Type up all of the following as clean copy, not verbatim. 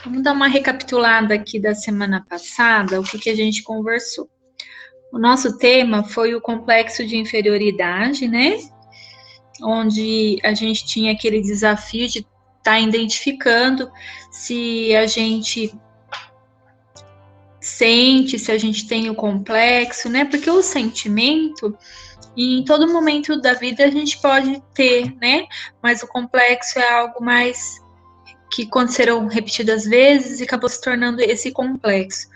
Vamos dar uma recapitulada aqui da semana passada, o que a gente conversou. O nosso tema foi o complexo de inferioridade, né? Onde a gente tinha aquele desafio de estar identificando se a gente sente, se a gente tem o complexo, né? Porque o sentimento, em todo momento da vida a gente pode ter, né? Mas o complexo é algo mais que aconteceram repetidas vezes e acabou se tornando esse complexo.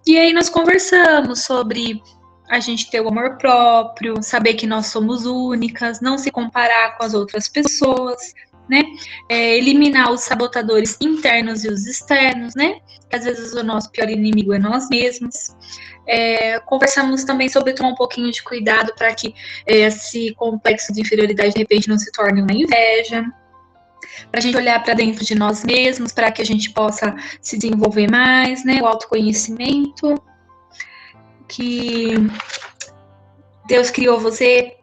E aí nós conversamos sobre a gente ter o amor próprio, saber que nós somos únicas, não se comparar com as outras pessoas, né? Eliminar os sabotadores internos e os externos, né? Às vezes o nosso pior inimigo é nós mesmos. Conversamos também sobre tomar um pouquinho de cuidado para que esse complexo de inferioridade de repente não se torne uma inveja, para a gente olhar para dentro de nós mesmos, para que a gente possa se desenvolver mais, né? O autoconhecimento, que Deus criou você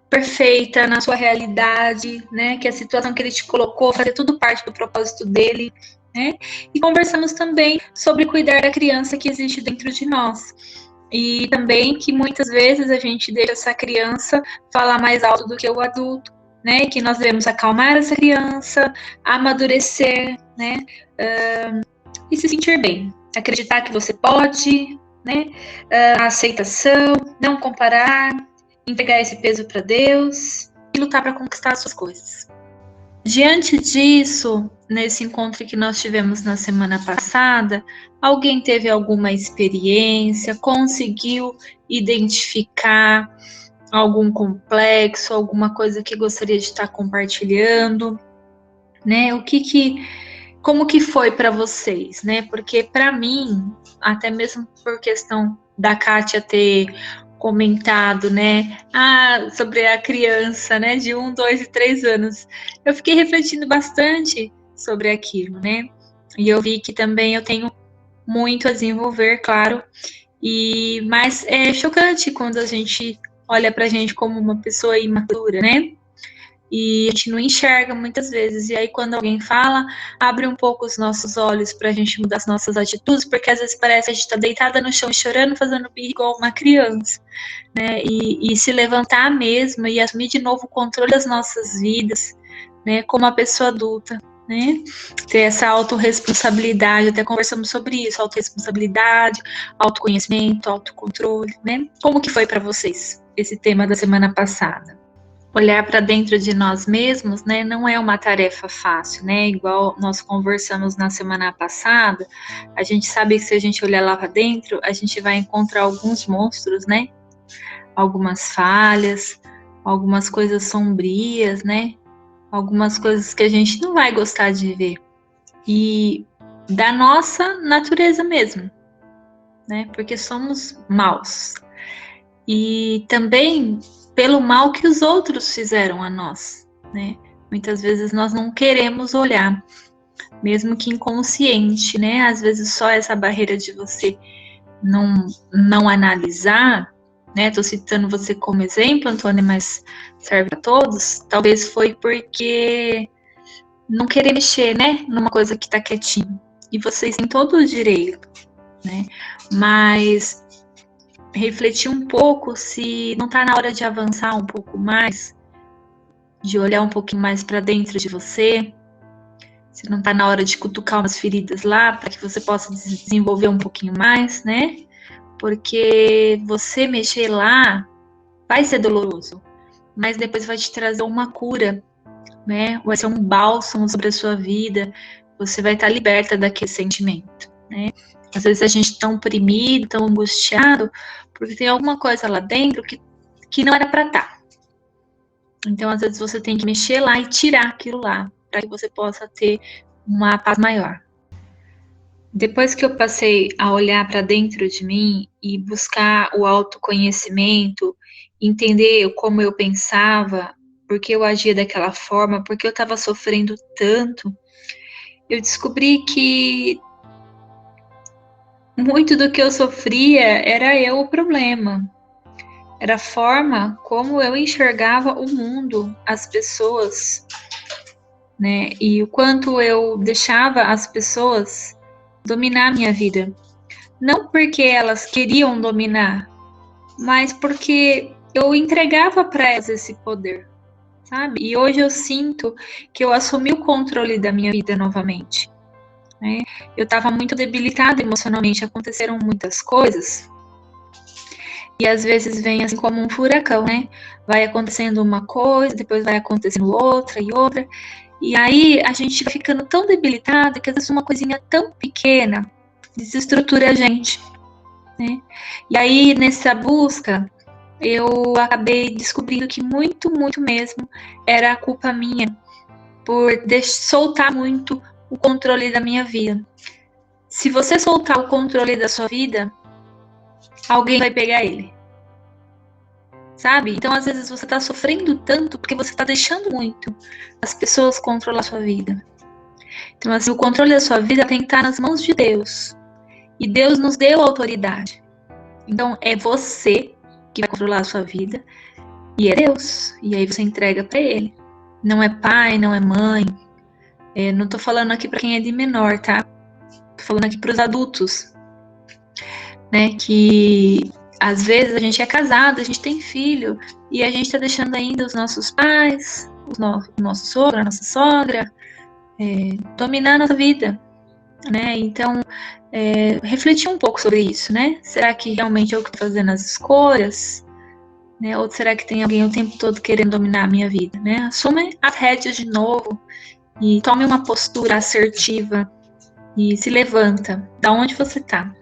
perfeita na sua realidade, né? Que a situação que Ele te colocou fazer tudo parte do propósito dele, né? E conversamos também sobre cuidar da criança que existe dentro de nós. E também que muitas vezes a gente deixa essa criança falar mais alto do que o adulto, né? Que nós devemos acalmar essa criança, amadurecer, né? E se sentir bem. Acreditar que você pode, né? A aceitação, não comparar, entregar esse peso para Deus e lutar para conquistar as suas coisas. Diante disso, nesse encontro que nós tivemos na semana passada, alguém teve alguma experiência, conseguiu identificar algum complexo, alguma coisa que gostaria de estar compartilhando, né? Como que foi para vocês, né? Porque para mim, até mesmo por questão da Kátia ter comentado, né, sobre a criança, né, de 1, 2 e 3 anos, eu fiquei refletindo bastante sobre aquilo, né? E eu vi que também eu tenho muito a desenvolver, claro, mas é chocante quando a gente olha pra gente como uma pessoa imatura, né? E a gente não enxerga muitas vezes. E aí, quando alguém fala, abre um pouco os nossos olhos para a gente mudar as nossas atitudes, porque às vezes parece que a gente está deitada no chão chorando, fazendo birra igual uma criança, né? E se levantar mesmo e assumir de novo o controle das nossas vidas, né? Como uma pessoa adulta, né? Ter essa autorresponsabilidade, até conversamos sobre isso, autorresponsabilidade, autoconhecimento, autocontrole, né? Como que foi para vocês esse tema da semana passada? Olhar para dentro de nós mesmos, né, não é uma tarefa fácil, né? Igual nós conversamos na semana passada, a gente sabe que se a gente olhar lá para dentro, a gente vai encontrar alguns monstros, né? Algumas falhas, algumas coisas sombrias, né? Algumas coisas que a gente não vai gostar de ver. E da nossa natureza mesmo, né? Porque somos maus. E também pelo mal que os outros fizeram a nós, né? Muitas vezes nós não queremos olhar, mesmo que inconsciente, né? Às vezes só essa barreira de você não analisar, né? Tô citando você como exemplo, Antônia, mas serve para todos. Talvez foi porque não querer mexer, né? Numa coisa que tá quietinho. E vocês têm todo o direito, né? Mas refletir um pouco se não está na hora de avançar um pouco mais, de olhar um pouquinho mais para dentro de você, se não está na hora de cutucar umas feridas lá para que você possa desenvolver um pouquinho mais, né? Porque você mexer lá vai ser doloroso, mas depois vai te trazer uma cura, né? Vai ser um bálsamo sobre a sua vida, você vai estar liberta daquele sentimento, né? Às vezes a gente está tão oprimido, tão angustiado, porque tem alguma coisa lá dentro que não era para estar. Então, às vezes você tem que mexer lá e tirar aquilo lá, para que você possa ter uma paz maior. Depois que eu passei a olhar para dentro de mim e buscar o autoconhecimento, entender como eu pensava, por que eu agia daquela forma, por que eu estava sofrendo tanto, eu descobri que muito do que eu sofria era eu o problema. Era a forma como eu enxergava o mundo, as pessoas, né? E o quanto eu deixava as pessoas dominar a minha vida. Não porque elas queriam dominar, mas porque eu entregava para elas esse poder, sabe? E hoje eu sinto que eu assumi o controle da minha vida novamente, né? Eu estava muito debilitada emocionalmente, aconteceram muitas coisas. E às vezes vem assim como um furacão, né? Vai acontecendo uma coisa, depois vai acontecendo outra e outra. E aí a gente vai ficando tão debilitado que às vezes uma coisinha tão pequena desestrutura a gente, né? E aí nessa busca eu acabei descobrindo que muito, muito mesmo era a culpa minha por soltar muito o controle da minha vida. Se você soltar o controle da sua vida, alguém vai pegar ele. Sabe? Então, às vezes, você está sofrendo tanto porque você está deixando muito as pessoas controlar a sua vida. Então, assim, o controle da sua vida tem que estar nas mãos de Deus. E Deus nos deu autoridade. Então, é você que vai controlar a sua vida. E é Deus. E aí você entrega para Ele. Não é pai, não é mãe. Não tô falando aqui para quem é de menor, tá? Tô falando aqui para os adultos. Né? Que às vezes a gente é casado, a gente tem filho, e a gente está deixando ainda os nossos pais, o nosso sogro, a nossa sogra, dominar a nossa vida, né? Então, refletir um pouco sobre isso, né? Será que realmente eu que estou fazendo as escolhas? Né? Ou será que tem alguém o tempo todo querendo dominar a minha vida, né? Assume as rédeas de novo e tome uma postura assertiva e se levanta da onde você está.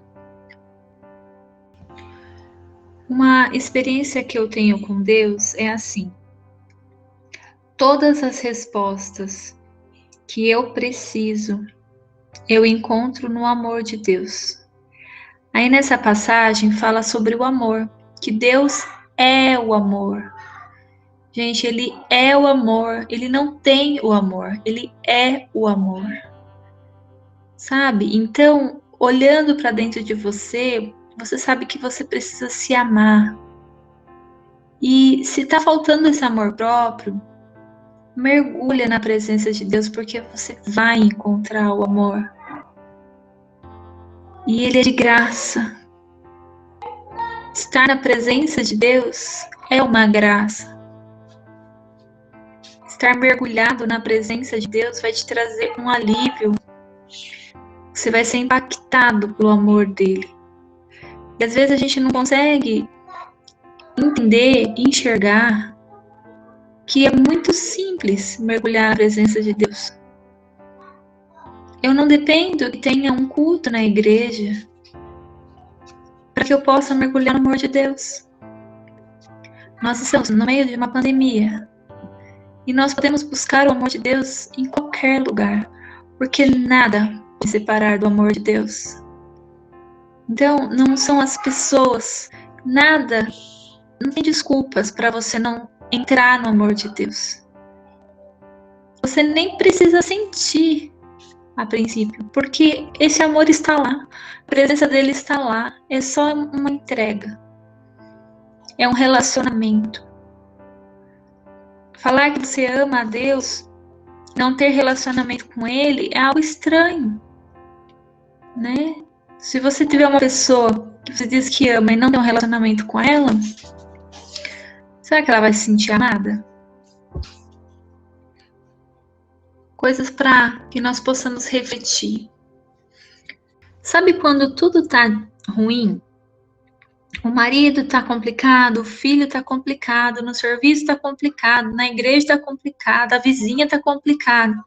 Uma experiência que eu tenho com Deus é assim: todas as respostas que eu preciso, eu encontro no amor de Deus. Aí nessa passagem fala sobre o amor, que Deus é o amor. Gente, Ele é o amor, Ele não tem o amor, Ele é o amor. Sabe? Então, olhando para dentro de você, você sabe que você precisa se amar. E se tá faltando esse amor próprio, mergulha na presença de Deus, porque você vai encontrar o amor. E Ele é de graça. Estar na presença de Deus é uma graça. Estar mergulhado na presença de Deus vai te trazer um alívio. Você vai ser impactado pelo amor dele. E às vezes a gente não consegue entender, enxergar que é muito simples mergulhar na presença de Deus. Eu não dependo que tenha um culto na igreja para que eu possa mergulhar no amor de Deus. Nós estamos no meio de uma pandemia e nós podemos buscar o amor de Deus em qualquer lugar, porque nada vai separar do amor de Deus. Então, não são as pessoas, nada, não tem desculpas para você não entrar no amor de Deus. Você nem precisa sentir a princípio, porque esse amor está lá, a presença dele está lá, é só uma entrega, é um relacionamento. Falar que você ama a Deus, não ter relacionamento com Ele, é algo estranho, né? Se você tiver uma pessoa que você diz que ama e não tem um relacionamento com ela, será que ela vai se sentir amada? Coisas para que nós possamos refletir. Sabe quando tudo tá ruim? O marido tá complicado, o filho tá complicado, no serviço tá complicado, na igreja tá complicado, a vizinha tá complicado.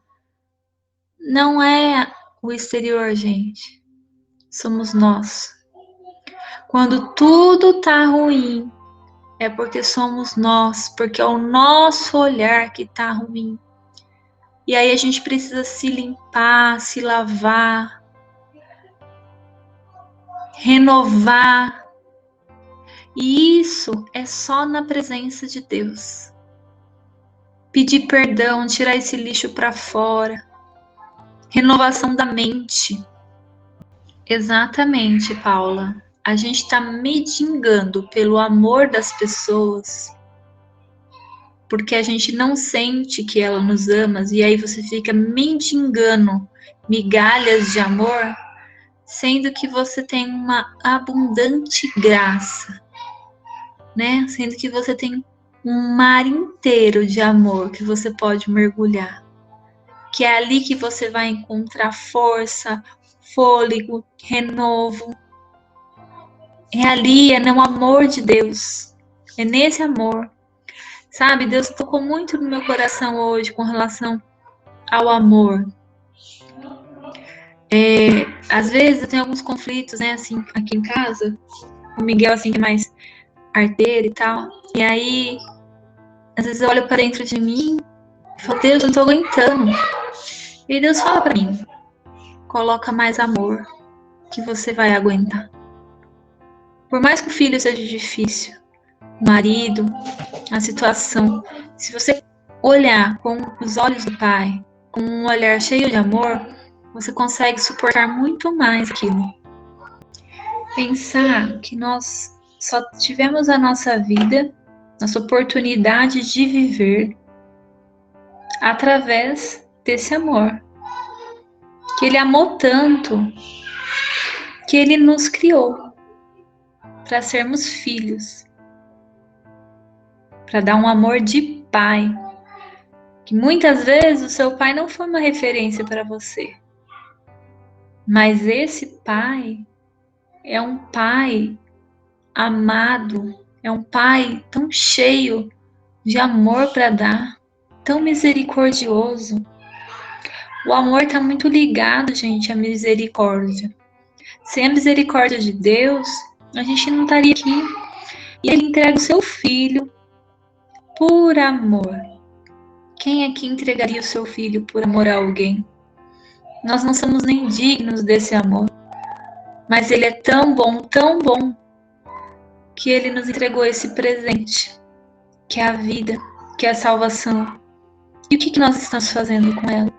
Não é o exterior, gente. Somos nós. Quando tudo tá ruim, é porque somos nós, porque é o nosso olhar que tá ruim. E aí a gente precisa se limpar, se lavar, renovar. E isso é só na presença de Deus. Pedir perdão, tirar esse lixo para fora. Renovação da mente. Exatamente, Paula. A gente está mendigando pelo amor das pessoas, porque a gente não sente que ela nos ama, e aí você fica mendigando migalhas de amor. sendo que você tem uma abundante graça, né? Sendo que você tem um mar inteiro de amor que você pode mergulhar. Que é ali que você vai encontrar força, fôlego, renovo. É ali, é no amor de Deus. É nesse amor. Sabe, Deus tocou muito no meu coração hoje com relação ao amor. Às vezes eu tenho alguns conflitos, né, assim, aqui em casa. O Miguel, assim, que é mais arteiro e tal. E aí, às vezes eu olho para dentro de mim e falo, Deus, eu não tô aguentando. E Deus fala para mim, coloca mais amor, que você vai aguentar. Por mais que o filho seja difícil, o marido, a situação, se você olhar com os olhos do Pai, com um olhar cheio de amor, você consegue suportar muito mais aquilo. Pensar que nós só tivemos a nossa vida, nossa oportunidade de viver através desse amor. Que Ele amou tanto que Ele nos criou para sermos filhos, para dar um amor de pai. Que muitas vezes o seu pai não foi uma referência para você, mas esse pai é um pai amado, é um pai tão cheio de amor para dar, tão misericordioso. O amor está muito ligado, gente, à misericórdia. Sem a misericórdia de Deus, a gente não estaria aqui. E Ele entrega o seu filho por amor. Quem aqui entregaria o seu filho por amor a alguém? Nós não somos nem dignos desse amor. Mas Ele é tão bom, que Ele nos entregou esse presente, que é a vida, que é a salvação. E o que nós estamos fazendo com ela?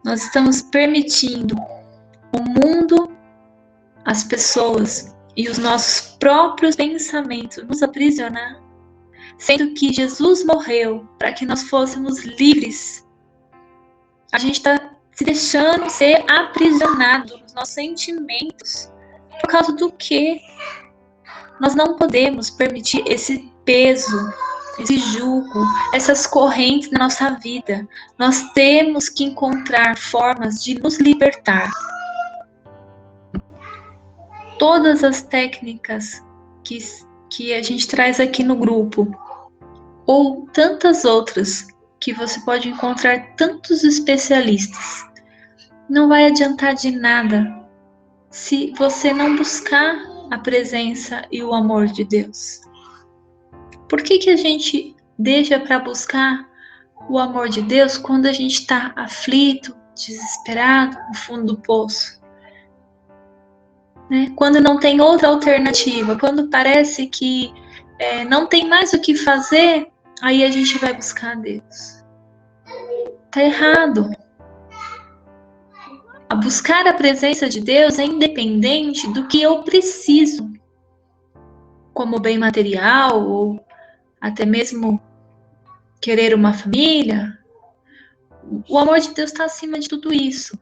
Nós estamos permitindo o mundo, as pessoas e os nossos próprios pensamentos nos aprisionar, sendo que Jesus morreu para que nós fôssemos livres. A gente está se deixando ser aprisionado nos nossos sentimentos. Por causa do quê? Nós não podemos permitir esse peso, esse jugo, essas correntes na nossa vida. Nós temos que encontrar formas de nos libertar. Todas as técnicas que a gente traz aqui no grupo, ou tantas outras que você pode encontrar tantos especialistas, não vai adiantar de nada se você não buscar a presença e o amor de Deus. Por que a gente deixa para buscar o amor de Deus quando a gente está aflito, desesperado, no fundo do poço? Né? Quando não tem outra alternativa, quando parece que não tem mais o que fazer, aí a gente vai buscar Deus. Tá errado. A buscar a presença de Deus é independente do que eu preciso, como bem material ou até mesmo querer uma família. O amor de Deus está acima de tudo isso.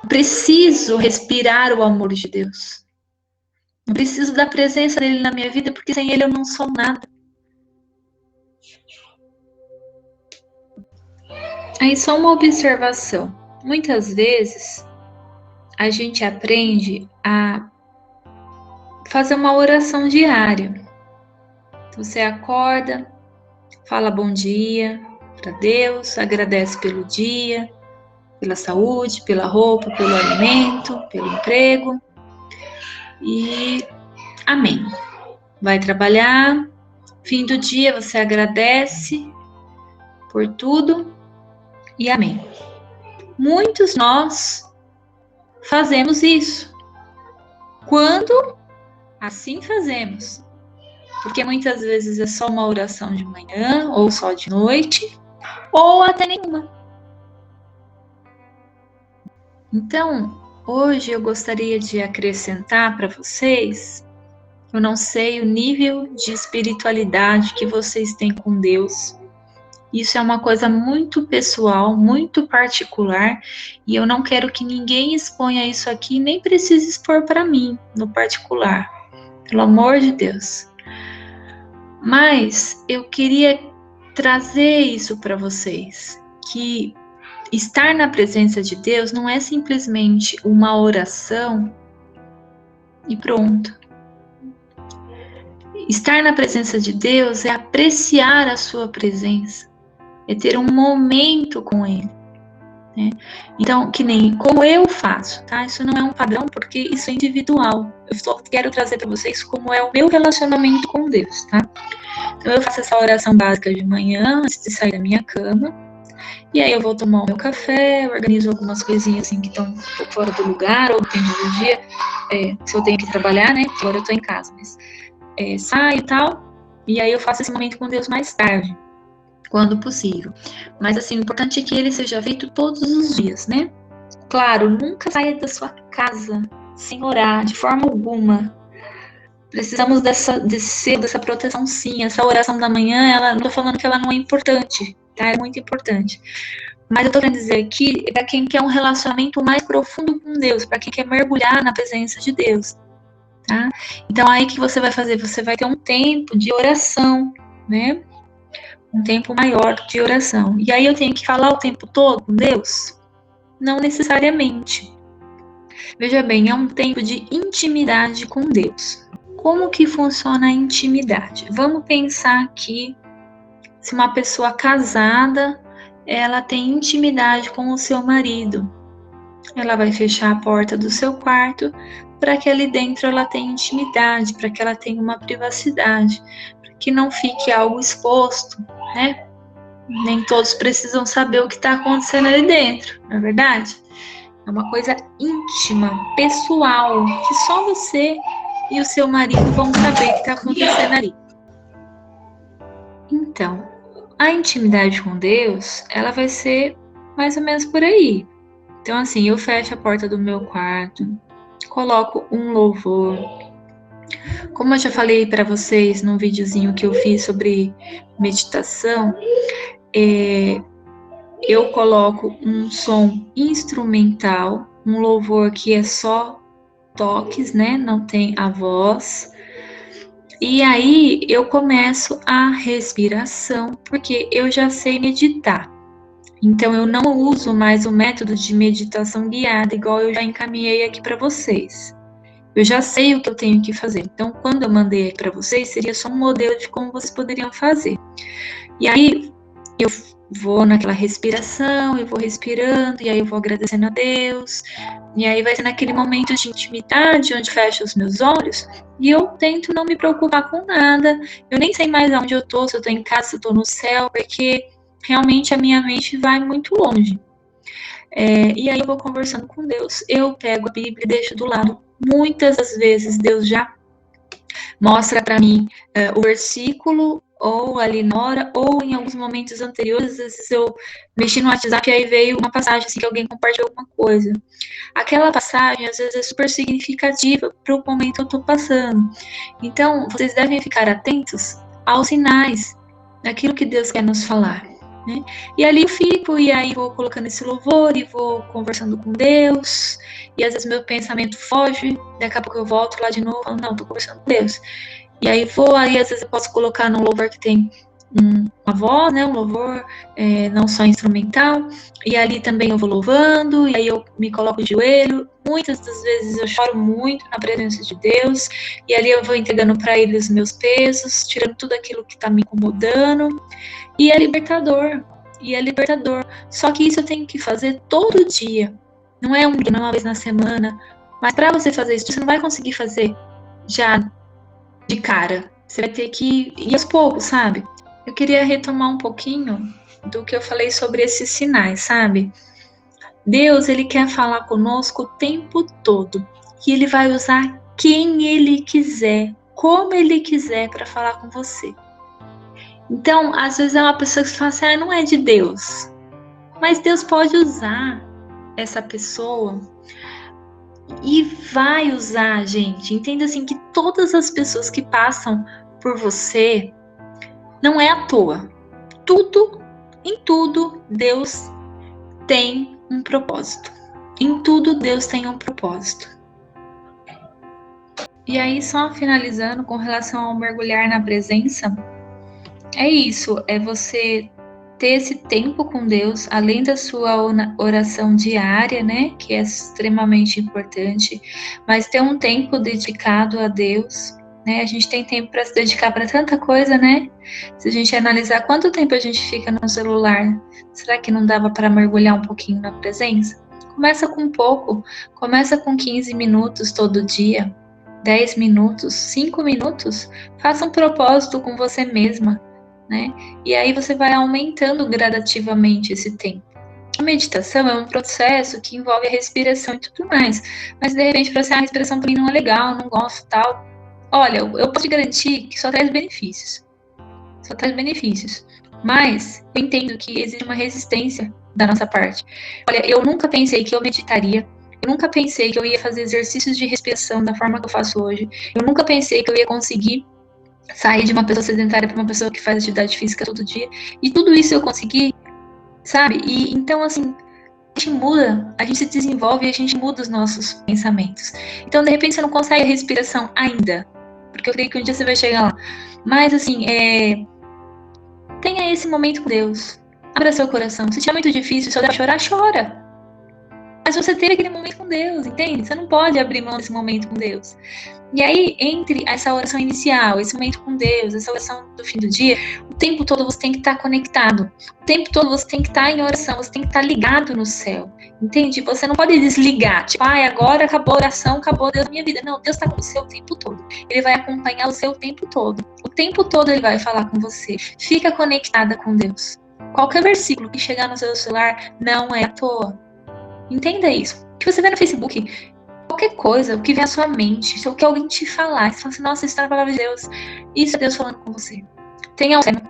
Preciso respirar o amor de Deus. Eu preciso da presença dele na minha vida, porque sem ele eu não sou nada. Aí só uma observação. Muitas vezes a gente aprende a fazer uma oração diária. Você acorda, fala bom dia para Deus, agradece pelo dia, pela saúde, pela roupa, pelo alimento, pelo emprego. E amém. Vai trabalhar, fim do dia você agradece por tudo e amém. Muitos nós fazemos isso. Quando assim fazemos, porque muitas vezes é só uma oração de manhã, ou só de noite, ou até nenhuma. Então, hoje eu gostaria de acrescentar para vocês, eu não sei o nível de espiritualidade que vocês têm com Deus, Isso é uma coisa muito pessoal, muito particular, e eu não quero que ninguém exponha isso aqui, nem precise expor para mim, no particular. Pelo amor de Deus. Mas eu queria trazer isso para vocês, que estar na presença de Deus não é simplesmente uma oração e pronto. Estar na presença de Deus é apreciar a sua presença, é ter um momento com Ele, né? Então, que nem como eu faço, tá? Isso não é um padrão, porque isso é individual. Eu só quero trazer para vocês como é o meu relacionamento com Deus, tá? Então, eu faço essa oração básica de manhã, antes de sair da minha cama, e aí eu vou tomar o meu café, organizo algumas coisinhas assim que estão um pouco fora do lugar, ou depende do dia, se eu tenho que trabalhar, né? Agora eu tô em casa, mas saio e tal, e aí eu faço esse momento com Deus mais tarde, quando possível. Mas assim, o importante é que ele seja feito todos os dias, né? Claro, nunca saia da sua casa sem orar, de forma alguma. Precisamos dessa proteção, sim. Essa oração da manhã, ela, não tô falando que ela não é importante, tá? É muito importante. Mas eu tô querendo dizer aqui, para quem quer um relacionamento mais profundo com Deus, para quem quer mergulhar na presença de Deus, tá? Então, aí que você vai fazer? Você vai ter um tempo de oração, né? Um tempo maior de oração. E aí eu tenho que falar o tempo todo com Deus? Não necessariamente. Veja bem, é um tempo de intimidade com Deus. Como que funciona a intimidade? Vamos pensar aqui, se uma pessoa casada, ela tem intimidade com o seu marido. Ela vai fechar a porta do seu quarto para que ali dentro ela tenha intimidade, para que ela tenha uma privacidade, para que não fique algo exposto, né? Nem todos precisam saber o que está acontecendo ali dentro, não é verdade? É uma coisa íntima, pessoal, que só você e o seu marido vão saber o que está acontecendo ali. Então, a intimidade com Deus, ela vai ser mais ou menos por aí. Então, assim, eu fecho a porta do meu quarto, coloco um louvor. Como eu já falei para vocês num videozinho que eu fiz sobre meditação, eu coloco um som instrumental, um louvor que é só toques, né? Não tem a voz. E aí eu começo a respiração, porque eu já sei meditar. Então eu não uso mais o método de meditação guiada, igual eu já encaminhei aqui para vocês. Eu já sei o que eu tenho que fazer. Então, quando eu mandei para vocês, seria só um modelo de como vocês poderiam fazer. E aí eu vou naquela respiração, eu vou respirando, e aí eu vou agradecendo a Deus, e aí vai ser naquele momento de intimidade, onde fecho os meus olhos, e eu tento não me preocupar com nada, eu nem sei mais onde eu tô, se eu tô em casa, se eu tô no céu, porque realmente a minha mente vai muito longe. E aí eu vou conversando com Deus, eu pego a Bíblia e deixo do lado. Muitas das vezes Deus já mostra para mim o versículo, ou ali na hora, ou em alguns momentos anteriores, às vezes eu mexi no WhatsApp e aí veio uma passagem assim que alguém compartilhou alguma coisa. Aquela passagem, às vezes, é super significativa para o momento que eu estou passando. Então, vocês devem ficar atentos aos sinais daquilo que Deus quer nos falar, né? E ali eu fico, e aí vou colocando esse louvor, e vou conversando com Deus, e às vezes meu pensamento foge, daqui a pouco eu volto lá de novo, falo, não, tô conversando com Deus. E aí vou, aí às vezes eu posso colocar num louvor que tem uma voz, né, um louvor não só instrumental, e ali também eu vou louvando, e aí eu me coloco de joelho. Muitas das vezes eu choro muito na presença de Deus, e ali eu vou entregando para Ele os meus pesos, tirando tudo aquilo que está me incomodando, e é libertador, Só que isso eu tenho que fazer todo dia, não é uma vez na semana, mas para você fazer isso, você não vai conseguir fazer já de cara, você vai ter que ir aos poucos, sabe? Eu queria retomar um pouquinho do que eu falei sobre esses sinais, sabe? Deus, ele quer falar conosco o tempo todo. E ele vai usar quem ele quiser, como ele quiser para falar com você. Então, às vezes é uma pessoa que fala assim, não é de Deus. Mas Deus pode usar essa pessoa e vai usar, gente. Entenda assim que todas as pessoas que passam por você não é à toa. Tudo Em tudo, Deus tem um propósito. Em tudo, Deus tem um propósito. E aí, só finalizando com relação ao mergulhar na presença, é isso, é você ter esse tempo com Deus, além da sua oração diária, né, que é extremamente importante, mas ter um tempo dedicado a Deus, né? A gente tem tempo para se dedicar para tanta coisa, né? Se a gente analisar quanto tempo a gente fica no celular, será que não dava para mergulhar um pouquinho na presença? Começa com pouco, começa com 15 minutos todo dia, 10 minutos, 5 minutos, faça um propósito com você mesma, né? E aí você vai aumentando gradativamente esse tempo. A meditação é um processo que envolve a respiração e tudo mais, mas de repente para você, a respiração para mim não é legal, não gosto, tal. Olha, eu posso te garantir que só traz benefícios. Só traz benefícios. Mas eu entendo que existe uma resistência da nossa parte. Olha, eu nunca pensei que eu meditaria. Eu nunca pensei que eu ia fazer exercícios de respiração da forma que eu faço hoje. Eu nunca pensei que eu ia conseguir sair de uma pessoa sedentária para uma pessoa que faz atividade física todo dia. E tudo isso eu consegui, sabe? E então, assim, a gente muda, a gente se desenvolve e a gente muda os nossos pensamentos. Então, de repente, você não consegue a respiração ainda, porque eu creio que um dia você vai chegar lá. Mas, assim, tenha esse momento com Deus. Abra seu coração. Se tiver muito difícil, só dá chorar, chora. Mas você teve aquele momento com Deus, entende? Você não pode abrir mão desse momento com Deus. E aí, entre essa oração inicial, esse momento com Deus, essa oração do fim do dia, o tempo todo você tem que estar conectado. O tempo todo você tem que estar em oração, você tem que estar ligado no céu. Entende? Você não pode desligar. Tipo, agora acabou a oração, acabou Deus na minha vida. Não, Deus está com você o tempo todo. Ele vai acompanhar você o tempo todo. O tempo todo ele vai falar com você. Fica conectada com Deus. Qualquer versículo que chegar no seu celular não é à toa. Entenda isso. O que você vê no Facebook, qualquer coisa, o que vem à sua mente, se o que alguém te falar, você fala assim, nossa, isso está na palavra de Deus. Isso é Deus falando com você. Tenha um caderno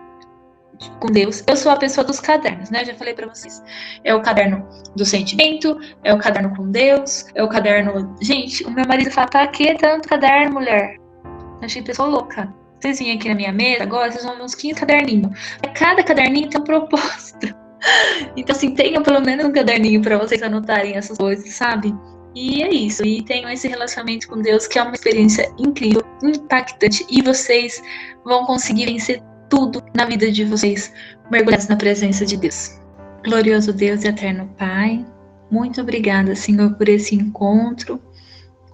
com Deus. Eu sou a pessoa dos cadernos, né? Já falei pra vocês. É o caderno do sentimento, é o caderno com Deus, é o caderno... Gente, o meu marido fala, pra que tanto caderno, mulher? Eu achei pessoa louca. Vocês vêm aqui na minha mesa agora, vocês vão ver uns 15 caderninhos. Cada caderninho tem um propósito. Então, assim, tenha pelo menos um caderninho pra vocês anotarem essas coisas, sabe? E é isso. E tenham esse relacionamento com Deus, que é uma experiência incrível, impactante. E vocês vão conseguir vencer tudo na vida de vocês, mergulhados na presença de Deus. Glorioso Deus e eterno Pai, muito obrigada, Senhor, por esse encontro,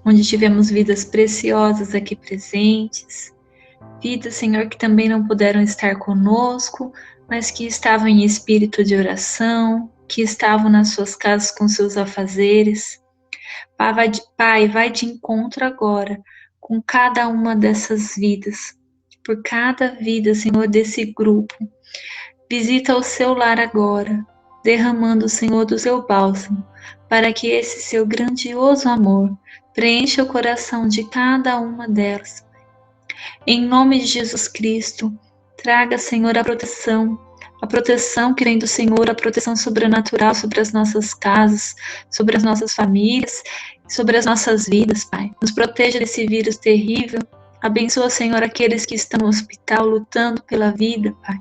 onde tivemos vidas preciosas aqui presentes. Vidas, Senhor, que também não puderam estar conosco, mas que estavam em espírito de oração, que estavam nas suas casas com seus afazeres. Pai, vai de encontro agora com cada uma dessas vidas, por cada vida, Senhor, desse grupo. Visita o seu lar agora, derramando, Senhor, do seu bálsamo, para que esse seu grandioso amor preencha o coração de cada uma delas. Em nome de Jesus Cristo, traga, Senhor, a proteção que vem do Senhor, a proteção sobrenatural sobre as nossas casas, sobre as nossas famílias, sobre as nossas vidas, Pai. Nos proteja desse vírus terrível. Abençoa, Senhor, aqueles que estão no hospital lutando pela vida, Pai.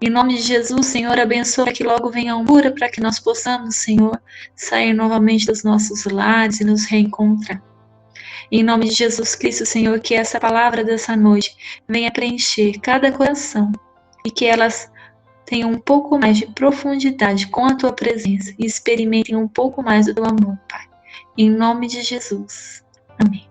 Em nome de Jesus, Senhor, abençoa que logo venha a cura para que nós possamos, Senhor, sair novamente dos nossos lares e nos reencontrar. Em nome de Jesus Cristo, Senhor, que essa palavra dessa noite venha preencher cada coração e que elas tenham um pouco mais de profundidade com a Tua presença e experimentem um pouco mais do Teu amor, Pai. Em nome de Jesus. Amém.